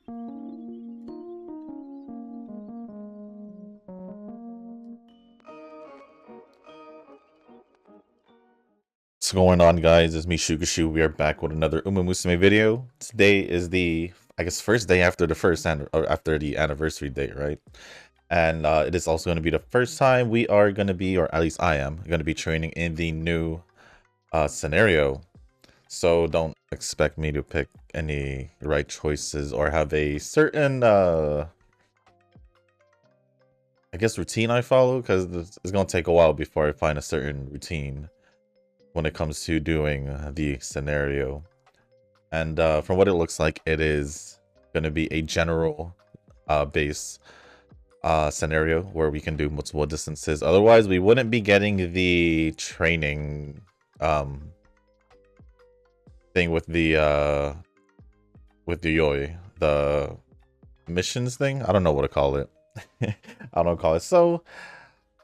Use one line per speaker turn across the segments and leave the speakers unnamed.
What's going on, guys? It's me, Shugashu. We are back with another Musume video. Today is the, I guess, first day after after the anniversary date, right? And it is also going to be the first time we are going to be, or at least I am, going to be training in the new scenario. So don't expect me to pick any right choices or have a certain, I guess, routine I follow, because it's going to take a while before I find a certain routine when it comes to doing the scenario. And from what it looks like, it is going to be a general base scenario where we can do multiple distances. Otherwise, we wouldn't be getting the training thing with the Yoi, the missions thing. I don't know what to call it. I don't call it. So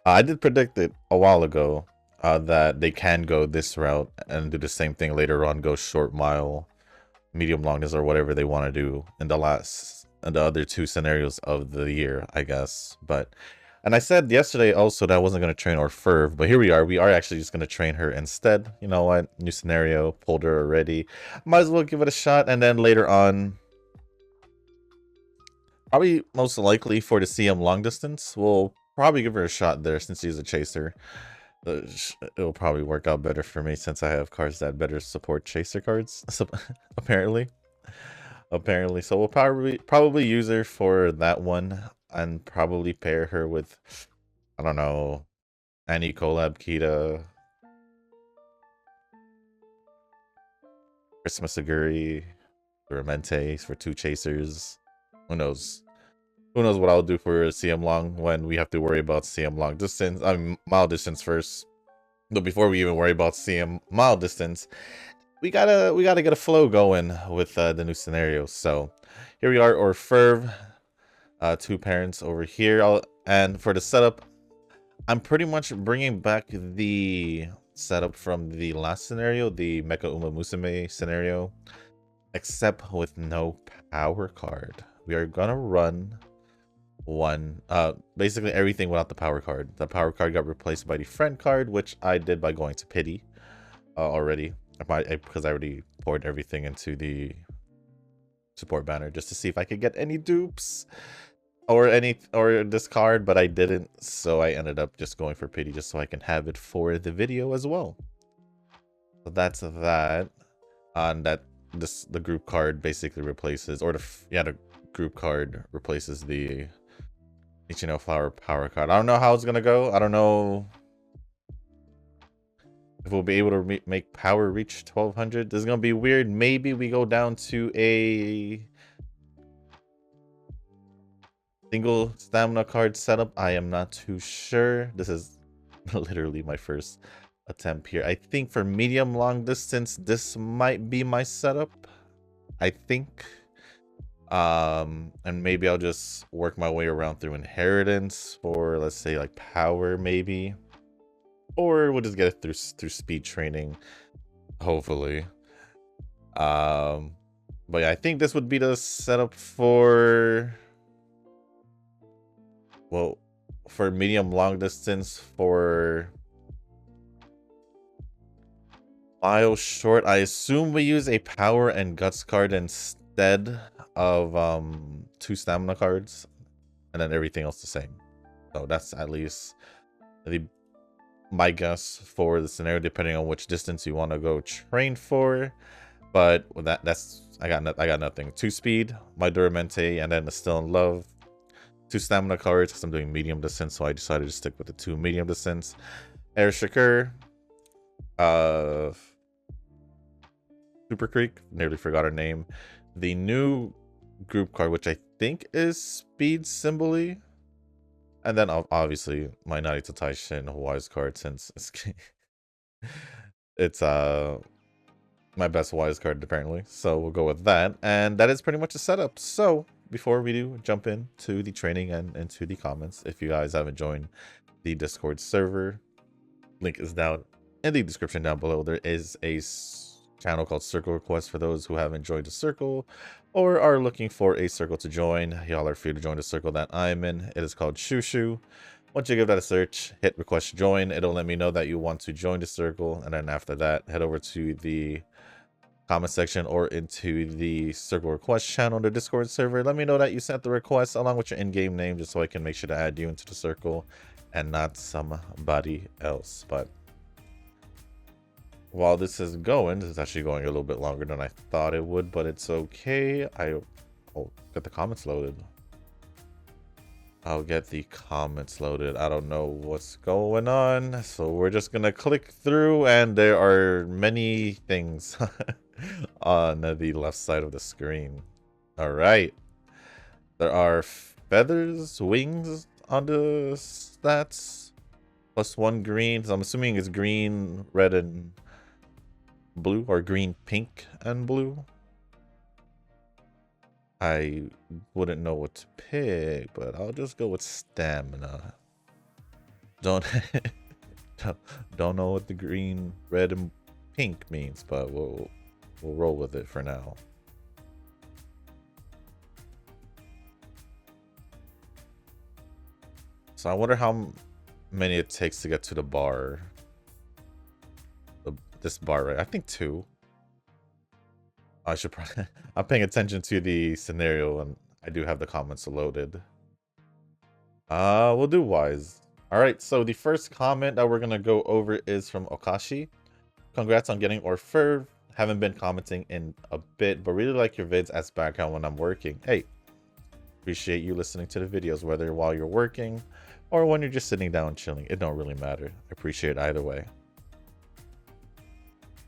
I did predict it a while ago that they can go this route and do the same thing later on, go short mile, medium longness, or whatever they want to do in the other two scenarios of the year, I guess. And I said yesterday also that I wasn't going to train Orfevre, but here we are. We are actually just going to train her instead. You know what? New scenario, pulled her already. Might as well give it a shot, and then later on, probably most likely for the CM long distance, we'll probably give her a shot there since she's a chaser. It'll probably work out better for me since I have cards that better support chaser cards. So, apparently, so we'll probably use her for that one and probably pair her with, I don't know, any collab Kita, Christmas Aguri, Ramente for two chasers. Who knows? Who knows what I'll do for CM long when we have to worry about CM long distance. I mean, mile distance first. But before we even worry about CM mile distance, we gotta get a flow going with the new scenario. So here we are, Orfevre, two parents over here. And for the setup, I'm pretty much bringing back the setup from the last scenario, the Mecha Musume scenario, except with no power card. We are gonna run one, basically everything without the power card. The power card got replaced by the friend card, which I did by going to pity already, because I already poured everything into the support banner just to see if I could get any dupes or this card, but I didn't, so I ended up just going for pity just so I can have it for the video as well. So that's that. And the group card basically replaces, or the group card replaces the Ichino Flower power card. I don't know how it's gonna go. I don't know if we'll be able to make power reach 1200. This is gonna be weird. Maybe we go down to a single stamina card setup. I am not too sure. This is literally my first attempt here. I think for medium long distance, this might be my setup, I think. And maybe I'll just work my way around through inheritance for, let's say, like power, maybe, or we'll just get it through speed training, hopefully. But yeah, I think this would be the setup for, well, for medium long distance. For mile short, I assume we use a power and guts card instead of two stamina cards, and then everything else the same. So that's at least my guess for the scenario, depending on which distance you want to go train for. But with that's I got nothing. 2 speed, my Duramente, and then Still in Love. 2 stamina cards because I'm doing medium distance, so I decided to stick with the 2 medium distance. Air Shakur, Super Creek, nearly forgot her name. The new group card, which I think is Speed Symboli, and then obviously my Narita Taishin Wise card, since it's my best Wise card apparently. So we'll go with that, and that is pretty much the setup. So before we do jump into the training and into the comments, if you guys haven't joined the Discord server, link is down in the description down below. There is a channel called Circle Request for those who haven't joined the circle or are looking for a circle to join. Y'all are free to join the circle that I'm in. It is called Shushu. Once you give that a search, hit request join. It'll let me know that you want to join the circle, and then after that, head over to the comment section or into the circle request channel, the Discord server. Let me know that you sent the request along with your in-game name, just so I can make sure to add you into the circle and not somebody else. But while this is going, this is actually going a little bit longer than I thought it would, but it's okay. I'll get the comments loaded. I'll get the comments loaded. I don't know what's going on, so we're just gonna click through, and there are many things on the left side of the screen. All right, there are feathers, wings on the stats, +1 green. So I'm assuming it's green, red, and blue, or green, pink, and blue. I wouldn't know what to pick, but I'll just go with stamina. Don't know what the green, red, and pink means, but we'll roll with it for now. So I wonder how many it takes to get to the bar. This bar, right? I think 2. I should probably... I'm paying attention to the scenario, and I do have the comments loaded. We'll do wise. All right, so the first comment that we're gonna go over is from Okashi. Congrats on getting Orfevre. Haven't been commenting in a bit, but really like your vids as background when I'm working. Hey, appreciate you listening to the videos, whether while you're working or when you're just sitting down chilling. It don't really matter. I appreciate either way.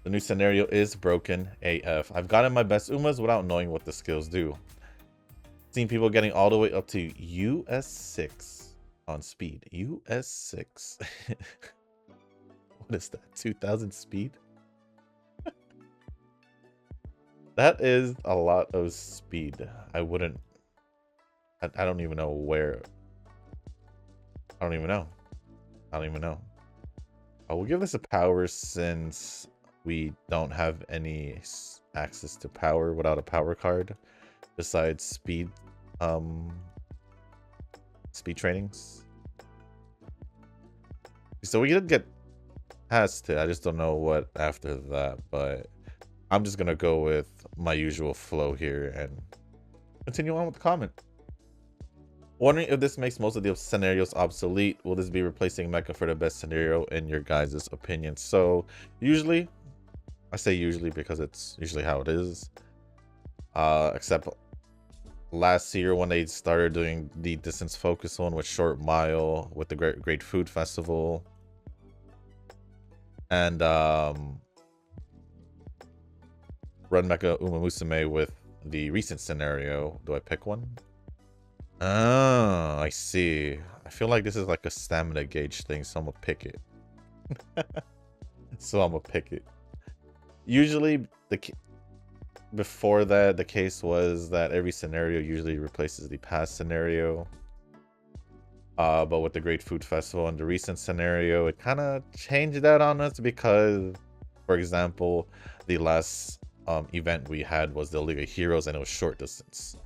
The new scenario is broken AF. I've gotten my best Umas without knowing what the skills do. Seen people getting all the way up to US6 on speed. US6. What is that? 2000 speed? That is a lot of speed. I wouldn't... I don't even know where... I don't even know. I will give this a power since we don't have any access to power without a power card besides speed trainings. So we did get past it. I just don't know what after that, but I'm just gonna go with my usual flow here and continue on with the comment. Wondering if this makes most of the scenarios obsolete. Will this be replacing Mecha for the best scenario in your guys' opinion? So usually, I say usually because it's usually how it is. Except last year when they started doing the distance focus one with Short Mile, with the Great Food Festival, and Run Mecha Musume with the recent scenario. Do I pick one? Oh, I see. I feel like this is like a stamina gauge thing, so I'm gonna pick it. Usually, before that, the case was that every scenario usually replaces the past scenario. But with the Great Food Festival and the recent scenario, it kind of changed that on us because, for example, the last event we had was the League of Heroes, and it was short distance.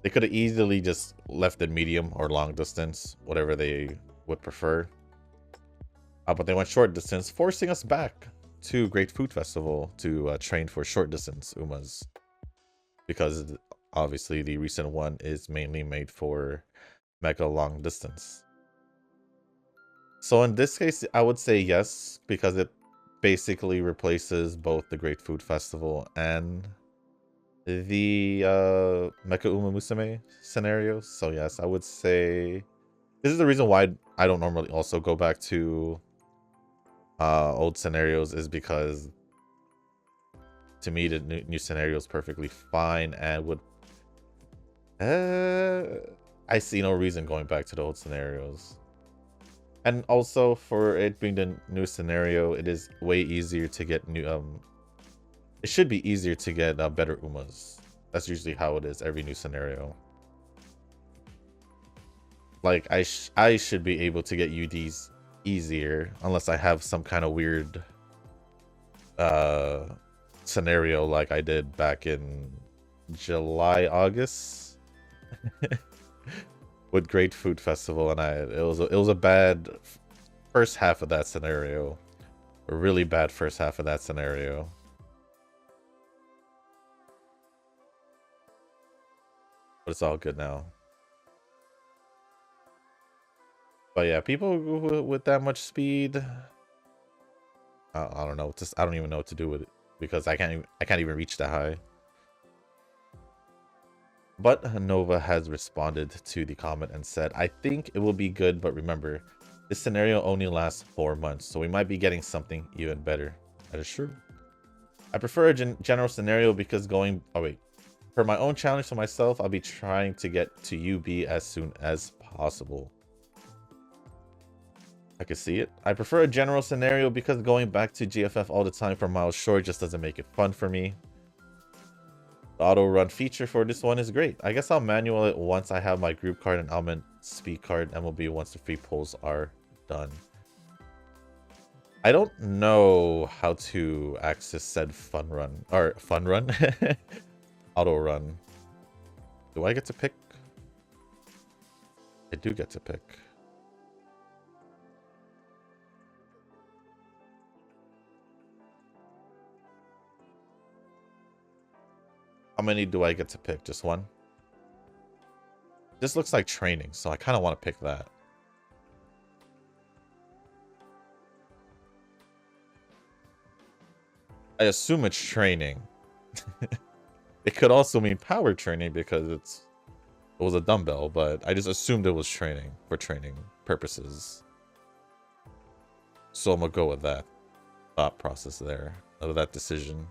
They could have easily just left it medium or long distance, whatever they would prefer. But they went short distance, forcing us back to Great Food Festival to train for short distance Umas. Because obviously the recent one is mainly made for mega long distance. So in this case, I would say yes, because it basically replaces both the Great Food Festival and the Mecha Uma Musume scenarios. So yes, I would say this is the reason why I don't normally also go back to old scenarios, is because to me the new scenario is perfectly fine and would I see no reason going back to the old scenarios. And also, for it being the new scenario, it is way easier to get new it should be easier to get better Umas. That's usually how it is every new scenario. Like I should be able to get UDs easier, unless I have some kind of weird uh scenario like I did back in July, August with Great Food Festival, and it was a bad first half of that scenario. A really bad first half of that scenario. But it's all good now. But yeah, people with that much speed, I don't know. Just I don't even know what to do with it because I can't even reach that high. But Nova has responded to the comment and said, I think it will be good, but remember, this scenario only lasts 4 months, so we might be getting something even better. That is true. I prefer a general scenario because going... Oh, wait. For my own challenge to myself, I'll be trying to get to UB as soon as possible. I can see it. I prefer a general scenario because going back to GFF all the time for miles short just doesn't make it fun for me. The auto run feature for this one is great. I guess I'll manual it once I have my group card and element speed card MLB once the free pulls are done. I don't know how to access said fun run or fun run auto run. Do I get to pick? I do get to pick. How many do I get to pick? Just one? This looks like training, so I kind of want to pick that. I assume it's training. It could also mean power training because it was a dumbbell, but I just assumed it was training for training purposes. So I'm gonna go with that thought process there, of that decision.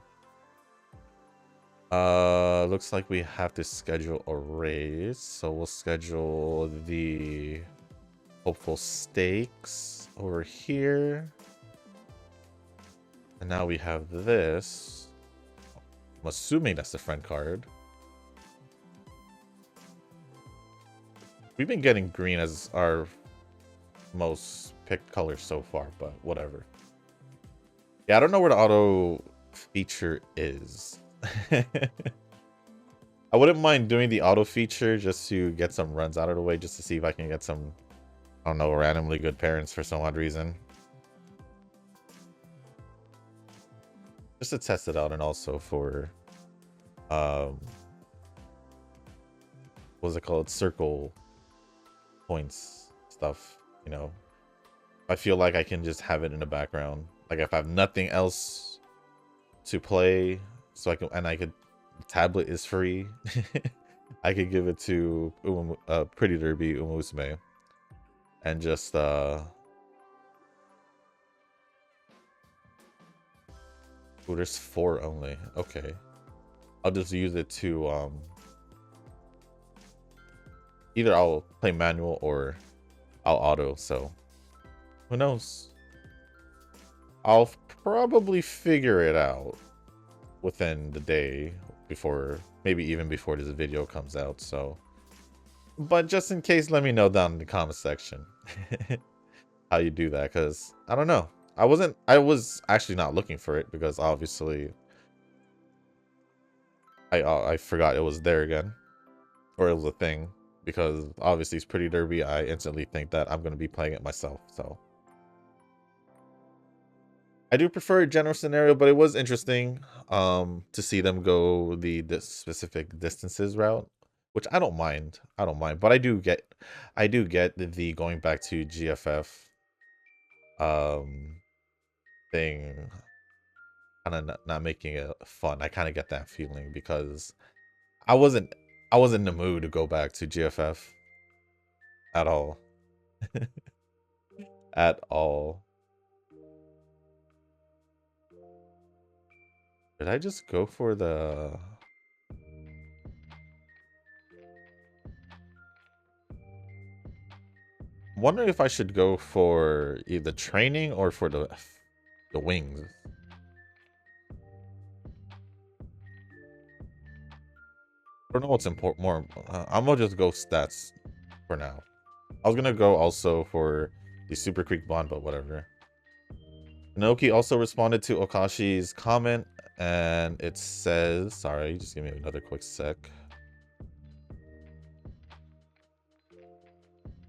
Looks like we have to schedule a race, so we'll schedule the hopeful stakes over here. And now we have this. I'm assuming that's the friend card. We've been getting green as our most picked color so far, but whatever. Yeah, I don't know where the auto feature is. I wouldn't mind doing the auto feature just to get some runs out of the way, just to see if I can get some, I don't know, randomly good parents for some odd reason. Just to test it out, and also for what's it called, circle points stuff, you know. I feel like I can just have it in the background, like if I have nothing else to play, so I can, and I could, tablet is free. I could give it to Pretty Derby Musume and just oh, there's 4 only. Okay, I'll just use it to either I'll play manual or I'll auto, so who knows. I'll probably figure it out within the day, before, maybe even before this video comes out, so. But just in case, let me know down in the comment section how you do that, because I don't know. I was actually not looking for it because obviously I forgot it was there again, or it was a thing, because obviously it's Pretty Derby. I instantly think that I'm going to be playing it myself, so. I do prefer a general scenario, but it was interesting to see them go the specific distances route, which I don't mind. I don't mind, but I do get the going back to GFF thing, kind of not making it fun. I kind of get that feeling because I wasn't in the mood to go back to GFF at all. At all. Did I just go for the... I'm wondering if I should go for either training or for the wings. I don't know what's important more. I'm gonna just go stats for now. I was gonna go also for the Super Creek Bond, but whatever. Naoki also responded to Okashi's comment, and it says, sorry, just give me another quick sec.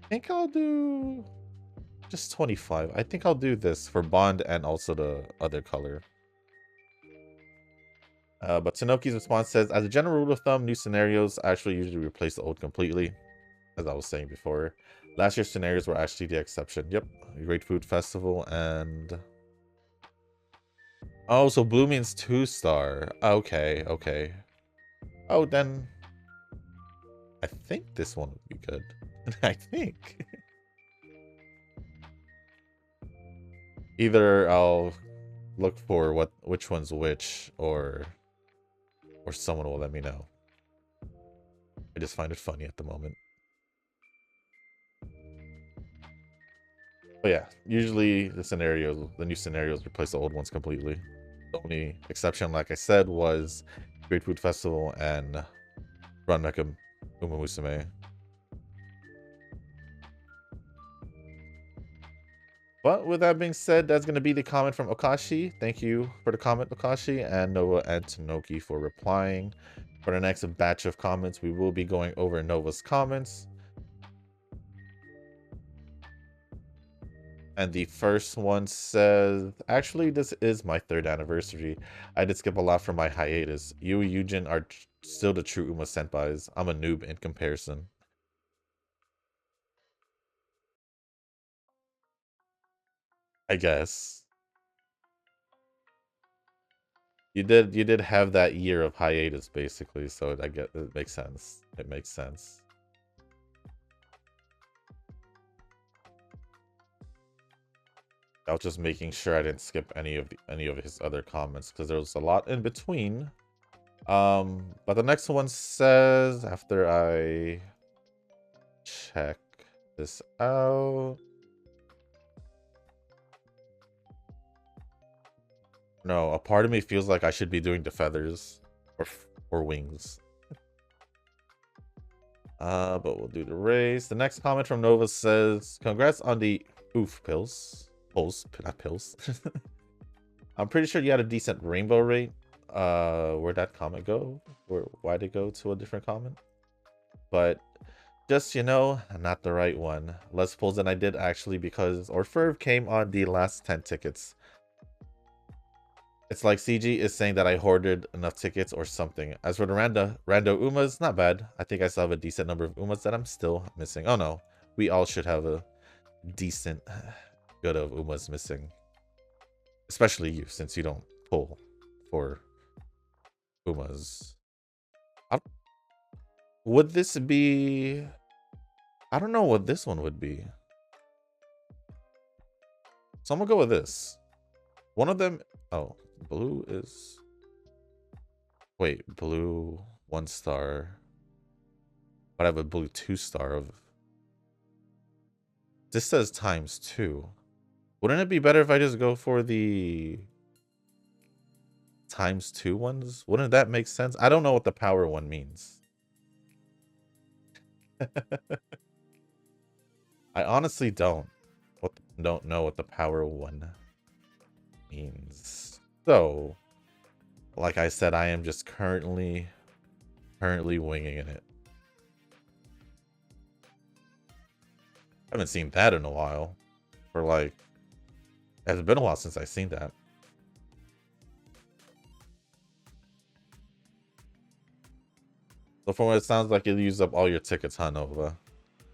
I think I'll do just 25. I think I'll do this for Bond and also the other color. But Tanoki's response says, as a general rule of thumb, new scenarios actually usually replace the old completely, as I was saying before. Last year's scenarios were actually the exception. Yep, Great Food Festival and... Oh, so blue means 2-star. Okay, okay. Oh, then... I think this one would be good. I think. Either I'll look for which one's which, or someone will let me know. I just find it funny at the moment. But yeah, usually the new scenarios replace the old ones completely. The only exception, like I said, was Great Food Festival and Run Mecha Uma Musume. But with that being said, that's going to be the comment from Okashi. Thank you for the comment, Okashi, and Nova and Tanoki for replying. For the next batch of comments, we will be going over Nova's comments. And the first one says, actually, this is my 3rd anniversary. I did skip a lot from my hiatus. You and Yujin are still the true Uma senpais. I'm a noob in comparison. I guess. You did have that year of hiatus, basically, so I get it makes sense. It makes sense. I was just making sure I didn't skip any of his other comments because there was a lot in between. But the next one says, after I check this out. No, a part of me feels like I should be doing the feathers or wings. But we'll do the race. The next comment from Nova says, congrats on the oof pills. Not pills. I'm pretty sure you had a decent rainbow rate. Where'd that comment go? Why'd it go to a different comment? But just, you know, not the right one. Less pulls than I did actually because Orfevre came on the last 10 tickets. It's like CG is saying that I hoarded enough tickets or something. As for the rando Umas, not bad. I think I still have a decent number of Umas that I'm still missing. Oh no, we all should have a decent good of Umas missing. Especially you, since you don't pull for Umas. Would this be... I don't know what this one would be. So I'm gonna go with this. One of them... Oh, blue is... Wait, blue 1-star. But I have a blue 2-star of... This says ×2. Wouldn't it be better if I just go for the ×2 ones? Wouldn't that make sense? I don't know what the power one means. I honestly don't know what the power one means. So, like I said, I am just currently winging it. I haven't seen that in a while. For like, it's been a while since I've seen that. So from what it sounds like, you used up all your tickets, huh, Nova?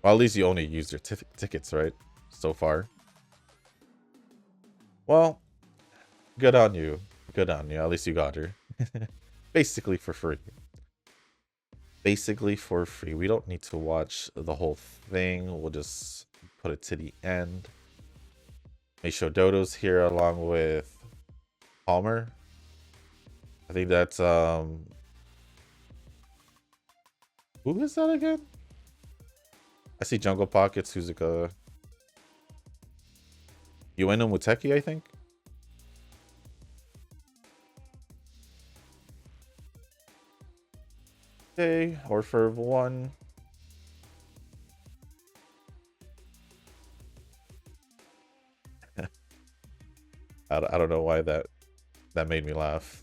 Well, at least you only used your tickets, right? So far. Well, good on you. Good on you. At least you got her. Basically for free. Basically for free. We don't need to watch the whole thing. We'll just put it to the end. Meisho Dodo's here along with Palmer. I think that's who is that again? I see Jungle Pocket, Suzuka. Ueno Muteki, I think. Okay, Orfevre 1. I don't know why that made me laugh.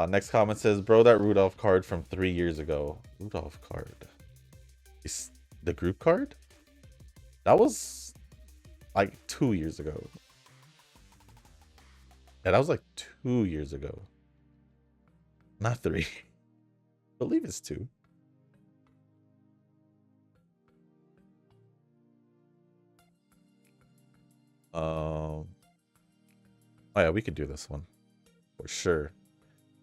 Next comment says, bro, that Rudolph card from 3 years ago. Rudolph card. Is the group card? That was like 2 years ago. Yeah, that was like 2 years ago. Not 3. I believe it's 2. Oh yeah, we could do this one. For sure.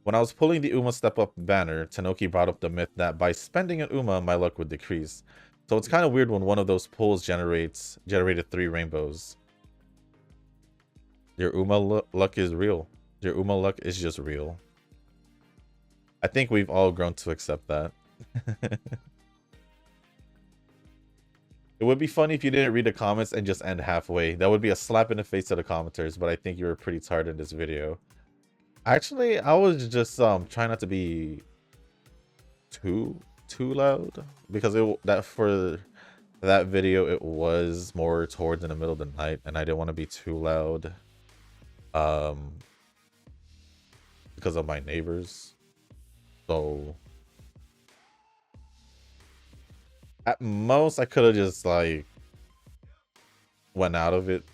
When I was pulling the Uma Step Up banner, Tanoki brought up the myth that by spending an Uma, my luck would decrease. So it's kind of weird when one of those pulls generated 3 rainbows. Your Uma luck is real. Your Uma luck is just real. I think we've all grown to accept that. It would be funny if you didn't read the comments and just end halfway. That would be a slap in the face to the commenters, but I think you were pretty tired in this video. Actually, I was just trying not to be too loud because for that video it was more towards in the middle of the night and I didn't want to be too loud because of my neighbors. So at most I could have just like went out of it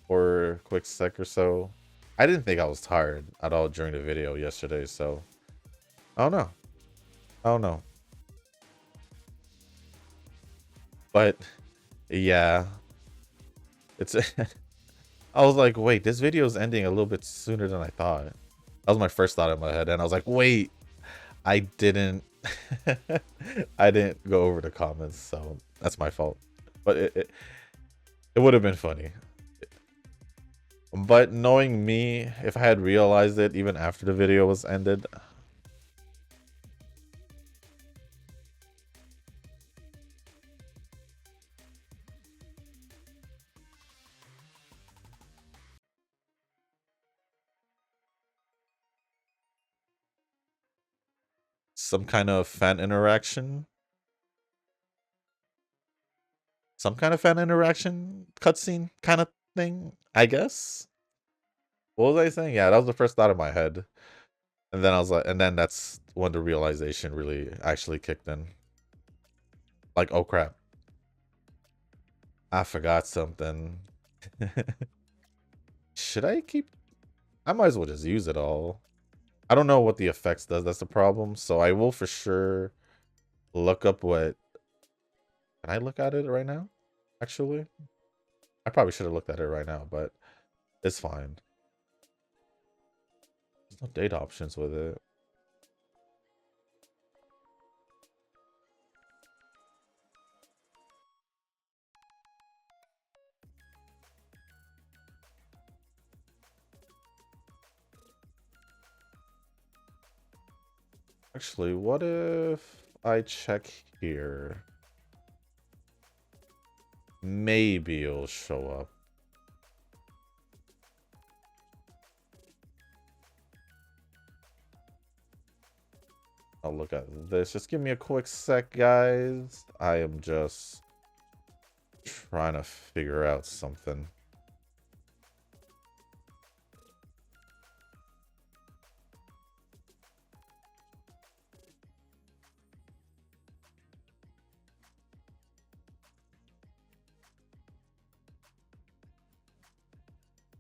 for a quick sec or so. I didn't think I was tired at all during the video yesterday, so I don't know. I don't know. But yeah, it's I was like, wait, this video is ending a little bit sooner than I thought. That was my first thought in my head, and I was like, wait, I didn't I didn't go over the comments, so that's my fault. But it would have been funny. But knowing me, if I had realized it even after the video was ended, some kind of fan interaction. Some kind of fan interaction cutscene kind of thing, I guess. What was I saying? Yeah, that was the first thought in my head. And then I was like, and then that's when the realization really actually kicked in. Like, oh crap. I forgot something. Should I keep? I might as well just use it all. I don't know what the effects does. That's the problem. So I will for sure look up what. Can I look at it right now? Actually, I probably should have looked at it right now, but it's fine. There's no data options with it. Actually, what if I check here? Maybe it'll show up. I'll look at this. Just give me a quick sec, guys. I am just trying to figure out something.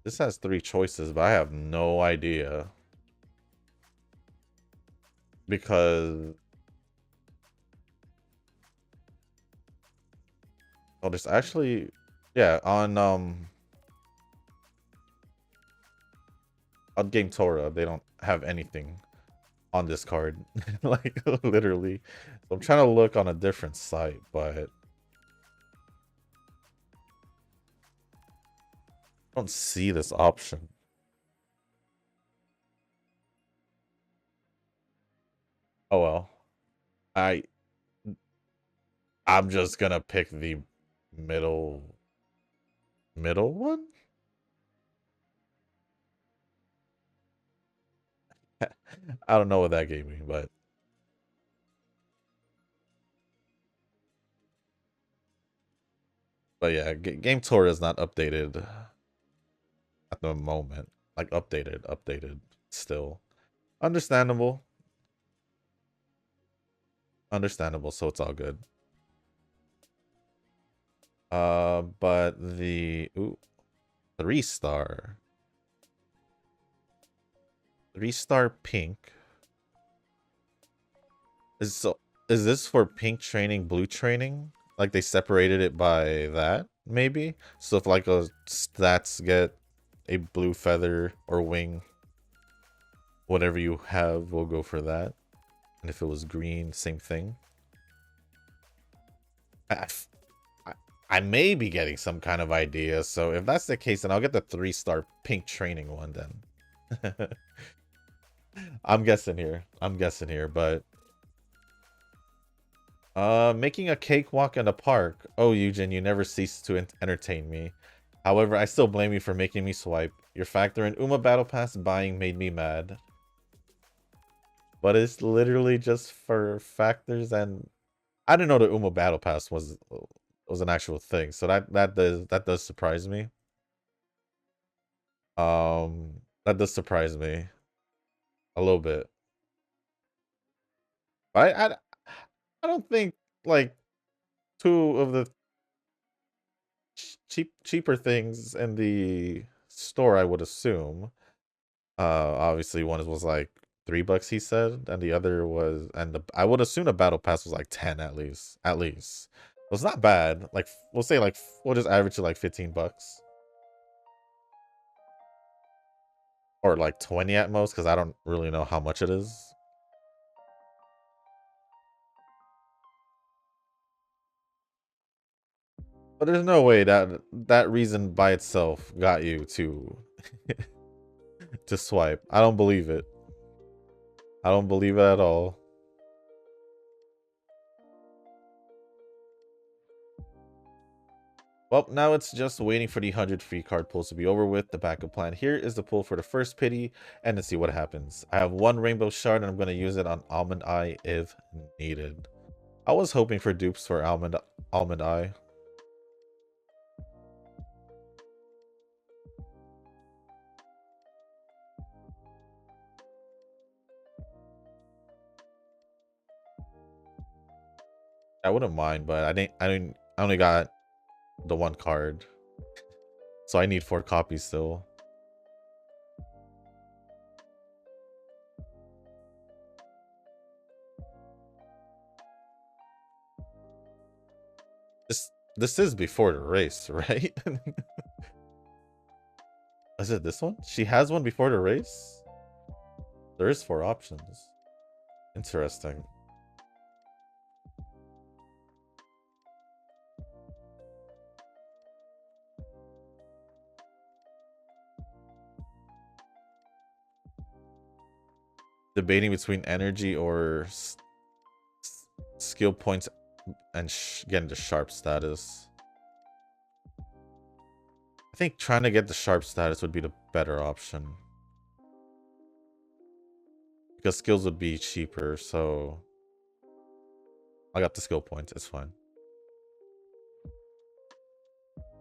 This has 3 choices, but I have no idea. Because oh, there's actually yeah, on Game Torah, they don't have anything on this card. Like literally. So I'm trying to look on a different site, but I don't see this option. Oh well. I'm just gonna pick the middle one. I don't know what that gave me, but But yeah, Game Tour is not updated at the moment. Like updated still. Understandable. Understandable, so it's all good. But the ooh, 3-star. 3-star pink. Is this for pink training, blue training? Like they separated it by that, maybe? So if like a stats get a blue feather or wing, whatever you have will go for that. And if it was green, same thing. I, I I may be getting some kind of idea. So if that's the case, then I'll get the 3-star pink training one then. I'm guessing here. I'm guessing here, but making a cakewalk in the park. Oh, Eugen, you never cease to entertain me. However, I still blame you for making me swipe. Your factor in Uma Battle Pass buying made me mad. But it's literally just for factors, and I didn't know the Uma Battle Pass was an actual thing. So that does surprise me. That does surprise me a little bit. I don't think like two of the cheaper things in the store, I would assume. Obviously one was like $3 he said, and the other was, and I would assume the battle pass was like 10 at least. At least. So it's not bad. Like we'll say like we'll just average to like $15. Or like 20 at most, because I don't really know how much it is. But there's no way that that reason by itself got you to swipe. I don't believe it. I don't believe it at all. Well, now it's just waiting for the 100 free card pulls to be over with. The backup plan here is the pull for the first pity and to see what happens. I have one rainbow shard and I'm going to use it on Almond Eye if needed. I was hoping for dupes for Almond Eye. I wouldn't mind, but I only got the one card. So I need 4 copies still. This is before the race, right? Is it this one? She has one before the race? There is 4 options. Interesting. Debating between energy or skill points and getting the sharp status. I think trying to get the sharp status would be the better option. Because skills would be cheaper, so I got the skill points, it's fine.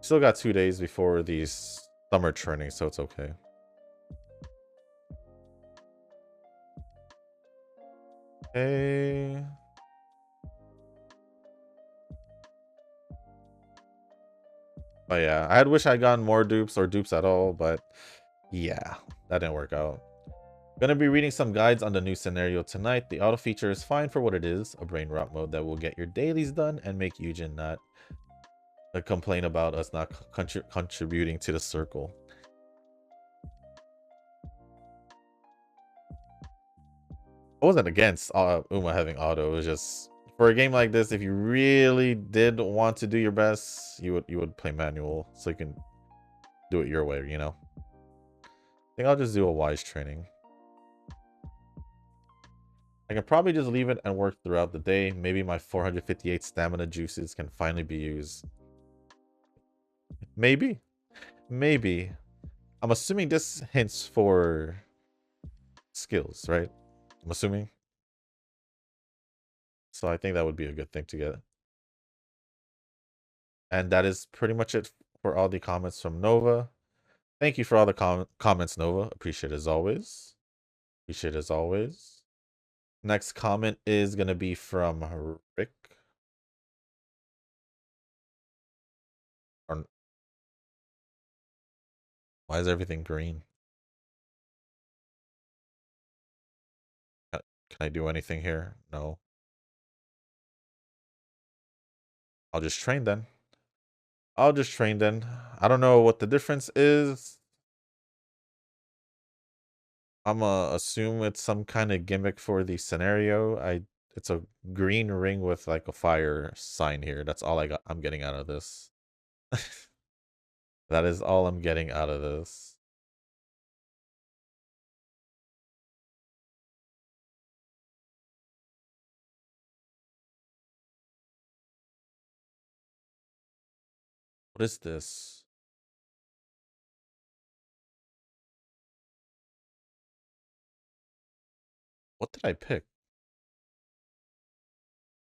Still got 2 days before these summer training, so it's okay. Okay. But yeah, I had wish I'd gotten more dupes or dupes at all, but yeah, that didn't work out. Gonna be reading some guides on the new scenario tonight. The auto feature is fine for what it is, a brain rot mode that will get your dailies done and make Eugen not complain about us not contributing to the circle. I wasn't against Uma having auto. It was just for a game like this, if you really did want to do your best, you would play manual so you can do it your way, you know. I think I'll just do a wise training. I can probably just leave it and work throughout the day. Maybe my 458 stamina juices can finally be used. Maybe. Maybe. I'm assuming this hints for skills, right? I'm assuming. So I think that would be a good thing to get. And that is pretty much it for all the comments from Nova. Thank you for all the comments, Nova. Appreciate it as always. Appreciate it as always. Next comment is going to be from Rick. Why is everything green? Can I do anything here? No. I'll just train then. I'll just train then. I don't know what the difference is. I'm gonna assume it's some kind of gimmick for the scenario. It's a green ring with like a fire sign here. That's all I'm getting out of this. That is all I'm getting out of this. What is this? What did I pick?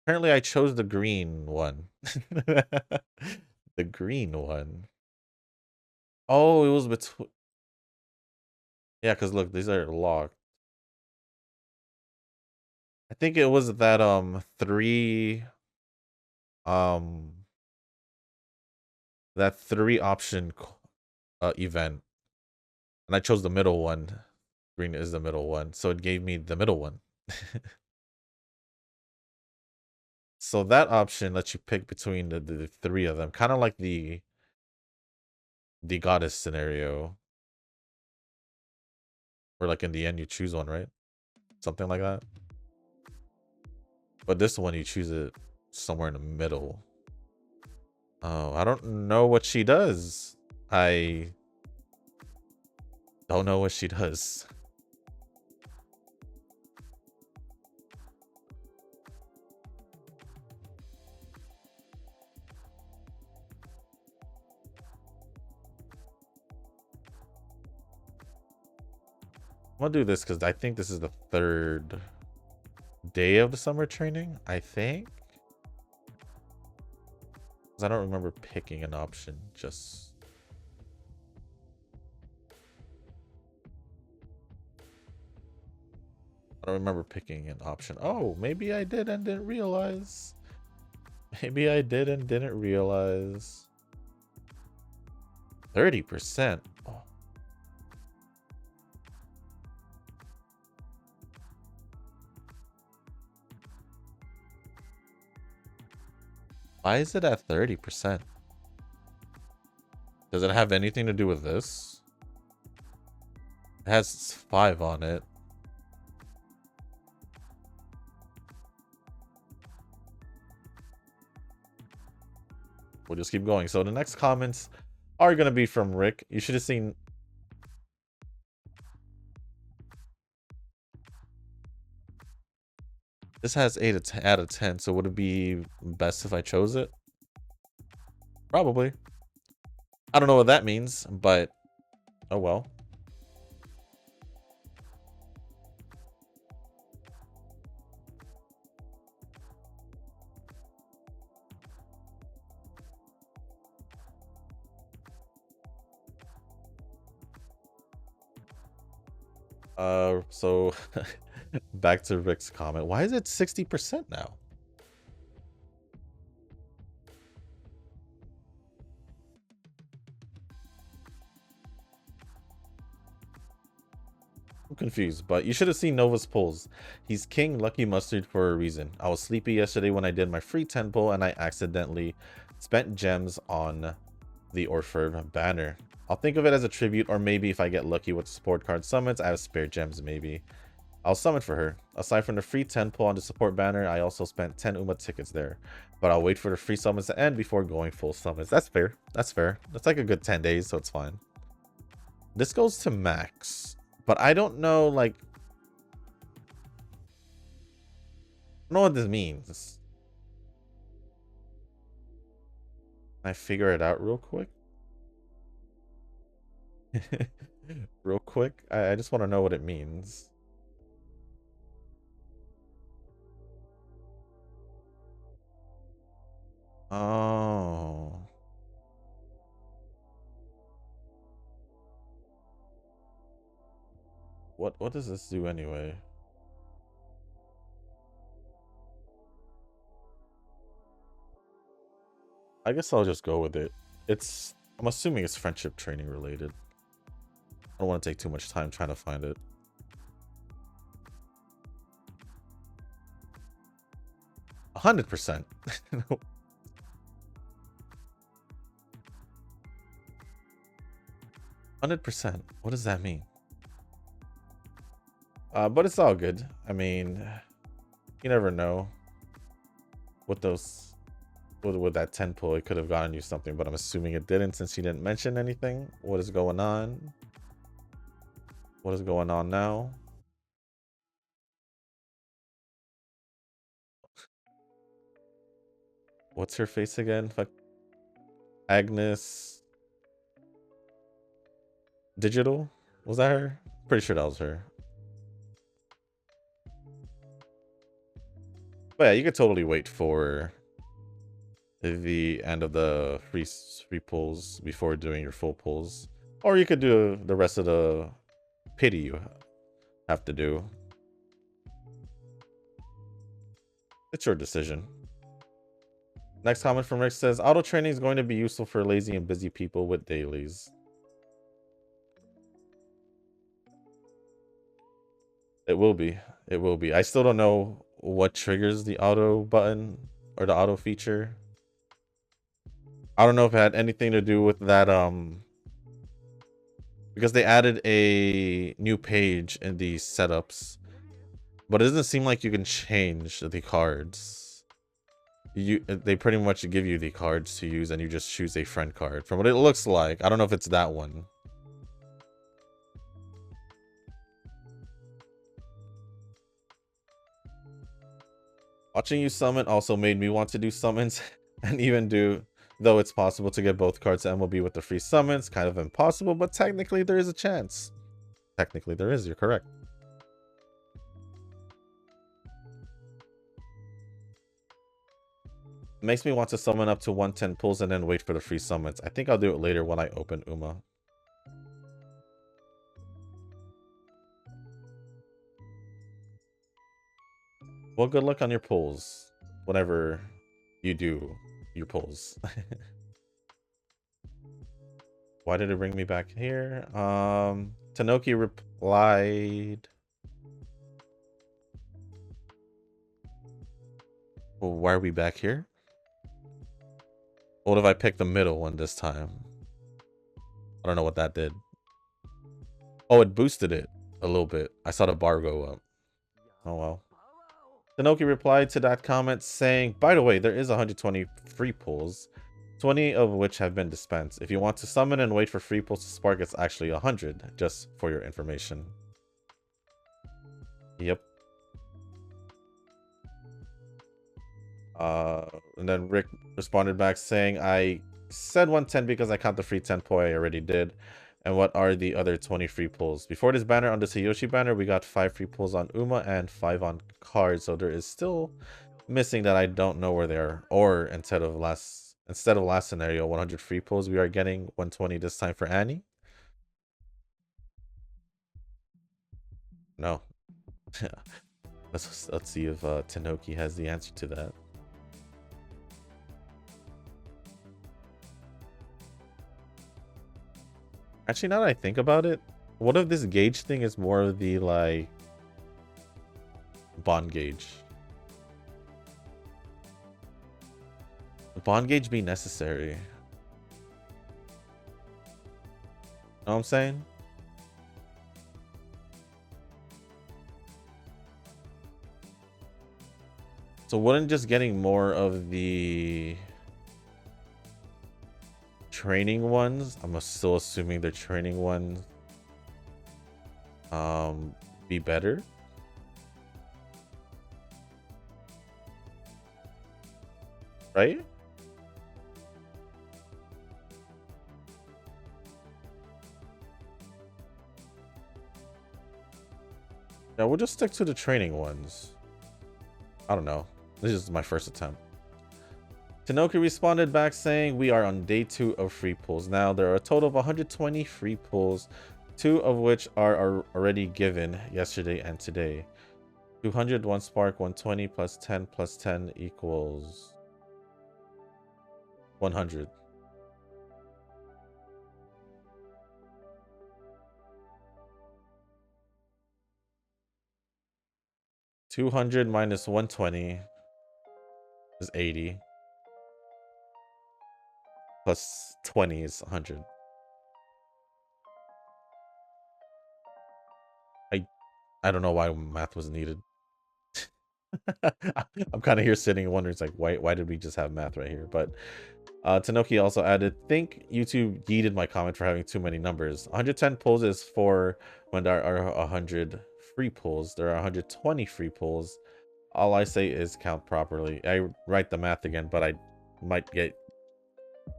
Apparently I chose the green one. The green one. Oh, it was between. Yeah, because look, these are locked. I think it was that um that three option event, and I chose the middle one. Green is the middle one, so it gave me the middle one. So that option lets you pick between the three of them, kind of like the goddess scenario, where like in the end you choose one, right? Something like that. But this one you choose it somewhere in the middle. Oh, I don't know what she does. I don't know what she does. I'm gonna do this because I think this is the third day of the summer training. I think. Because I don't remember picking an option. Just. I don't remember picking an option. Oh, maybe I did and didn't realize. Maybe I did and didn't realize. 30%. Oh. Why is it at 30%? Does it have anything to do with this? It has 5 on it. We'll just keep going. So the next comments are going to be from Rick. You should have seen. This has 8 out of 10. So would it be best if I chose it? Probably. I don't know what that means, but oh well. So back to Rick's comment. Why is it 60% now? I'm confused, but you should have seen Nova's pulls. He's King Lucky Mustard for a reason. I was sleepy yesterday when I did my free 10 pull and I accidentally spent gems on the Orfevre banner. I'll think of it as a tribute, or maybe if I get lucky with support card summons, I have spare gems maybe. I'll summon for her. Aside from the free 10 pull on the support banner, I also spent 10 UMA tickets there. But I'll wait for the free summons to end before going full summons. That's fair. That's fair. That's like a good 10 days, so it's fine. This goes to max. But I don't know, like... I don't know what this means. Can I figure it out real quick? Real quick? I just want to know what it means. Oh. What does this do anyway? I guess I'll just go with it. I'm assuming it's friendship training related. I don't want to take too much time trying to find it. $100%. 100%. What does that mean? But it's all good. I mean, you never know. With that 10 pull, it could have gotten you something, but I'm assuming it didn't since he didn't mention anything. What is going on? What is going on now? What's her face again? Fuck. Agnes Digital? Was that her? Pretty sure that was her. But yeah, you could totally wait for the end of the free pulls before doing your full pulls. Or you could do the rest of the pity you have to do. It's your decision. Next comment from Rick says, auto training is going to be useful for lazy and busy people with dailies. It will be. It will be. I still don't know what triggers the auto button or the auto feature. I don't know if it had anything to do with that, because they added a new page in the setups, but it doesn't seem like you can change the cards. They pretty much give you the cards to use and you just choose a friend card from what it looks like. I don't know if it's that one. Watching you summon also made me want to do summons and even though it's possible to get both cards to MLB with the free summons, kind of impossible, but technically there is a chance. Technically there is, you're correct. Makes me want to summon up to 110 pulls and then wait for the free summons. I think I'll do it later when I open Uma. Well, good luck on your pulls. Whenever you do your pulls. Why did it bring me back here? Tanoki replied. Well, why are we back here? What if I picked the middle one this time? I don't know what that did. Oh, it boosted it a little bit. I saw the bar go up. Oh, well. Tanoki replied to that comment saying, by the way, there is 120 free pulls, 20 of which have been dispensed. If you want to summon and wait for free pulls to spark, it's actually 100, just for your information. Yep. And then Rick responded back saying, I said 110 because I count the free 10 pull I already did. And what are the other 20 free pulls? Before this banner, on the Tsuyoshi banner, we got 5 free pulls on Uma and 5 on cards. So there is still missing that I don't know where they are. Or instead of last scenario, 100 free pulls, we are getting 120 this time for Annie. No. Let's see if Tanoki has the answer to that. Actually, now that I think about it, what if this gauge thing is more of the, like, bond gauge? Would bond gauge be necessary? Know what I'm saying? So wouldn't just getting more of the training ones, I'm still assuming the training ones, be better? Right? Yeah, we'll just stick to the training ones. I don't know. This is my first attempt. Tanoki responded back saying, we are on day 2 of free pulls. Now there are a total of 120 free pulls. 2 of which are already given yesterday and today. 200, 1 spark, 120 plus 10 equals 100. $200 minus 120 is 80. Plus 20 is 100. I don't know why math was needed. I'm kind of here sitting wondering, it's like, why did we just have math right here? But Tanoki also added, think YouTube yeeted my comment for having too many numbers. 110 pulls is for when there are 100 free pulls. There are 120 free pulls. All I say is count properly. I write the math again, but I might get